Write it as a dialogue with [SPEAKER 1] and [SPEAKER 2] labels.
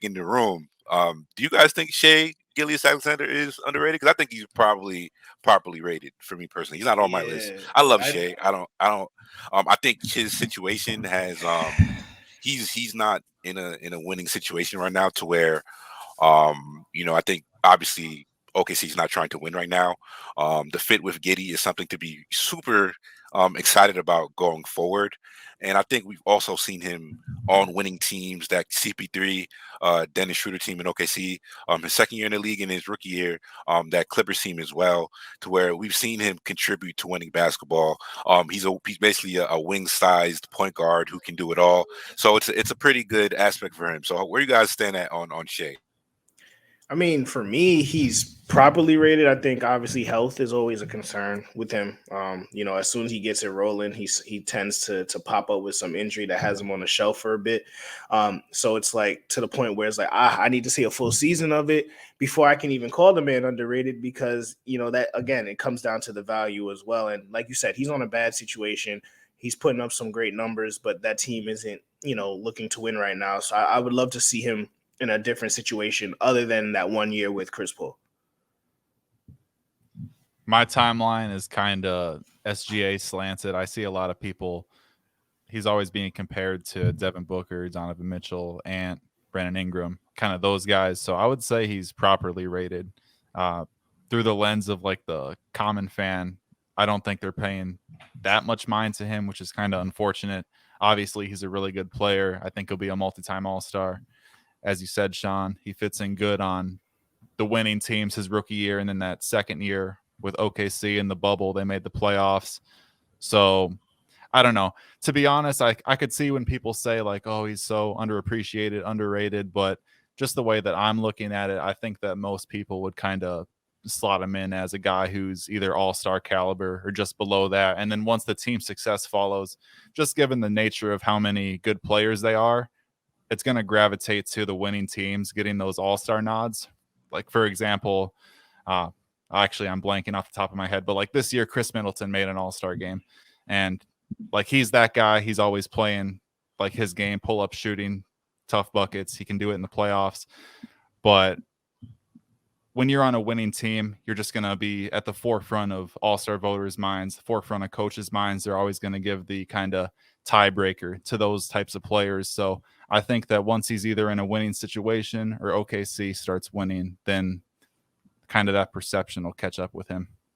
[SPEAKER 1] in the room. Do you guys think Shea Gilgeous Alexander is underrated? Because I think he's probably properly rated for me personally. He's not on my list.
[SPEAKER 2] Yeah,
[SPEAKER 1] I love
[SPEAKER 2] I
[SPEAKER 1] Shea. I don't. I think his situation has. He's not in a winning situation right now to where I think obviously OKC's not trying to win right now. The fit with Giddy is something to be super excited about going forward. And I think we've also seen him on winning teams, that CP3, Dennis Schroeder team in OKC, his second year in the league and his rookie year, that Clippers team as well, to where we've seen him contribute to winning basketball. He's basically a wing-sized point guard who can do it all. So it's a pretty good aspect for him. So where you guys stand at on Shea?
[SPEAKER 2] I mean, for me, he's properly rated. I think obviously health is always a concern with him. As soon as he gets it rolling, he tends to pop up with some injury that has him on the shelf for a bit. So it's like to the point where it's like I need to see a full season of it before I can even call the man underrated, because that again it comes down to the value as well. And like you said, he's on a bad situation. He's putting up some great numbers, but that team isn't looking to win right now. So I would love to see him in a different situation other than that 1 year with Chris Paul.
[SPEAKER 3] My timeline is kind of SGA slanted. I see a lot of people. He's always being compared to Devin Booker, Donovan Mitchell, and Brandon Ingram, kind of those guys. So I would say he's properly rated. Through the lens of like the common fan, I don't think they're paying that much mind to him, which is kind of unfortunate. Obviously, he's a really good player. I think he'll be a multi-time All-Star. As you said, Sean, he fits in good on the winning teams his rookie year, and then that second year with OKC in the bubble, they made the playoffs. So I don't know. To be honest, I could see when people say like, oh, he's so underappreciated, underrated, but just the way that I'm looking at it, I think that most people would kind of slot him in as a guy who's either all-star caliber or just below that. And then once the team success follows, just given the nature of how many good players they are, it's going to gravitate to the winning teams getting those all-star nods. Like, for example, actually, I'm blanking off the top of my head, but like this year, Chris Middleton made an all-star game. And like, he's that guy. He's always playing like his game, pull-up shooting, tough buckets. He can do it in the playoffs. But when you're on a winning team, you're just going to be at the forefront of all-star voters' minds, the forefront of coaches' minds. They're always going to give the kind of tiebreaker to those types of players. So I think that once he's either in a winning situation or OKC starts winning, then kind of that perception will catch up with him.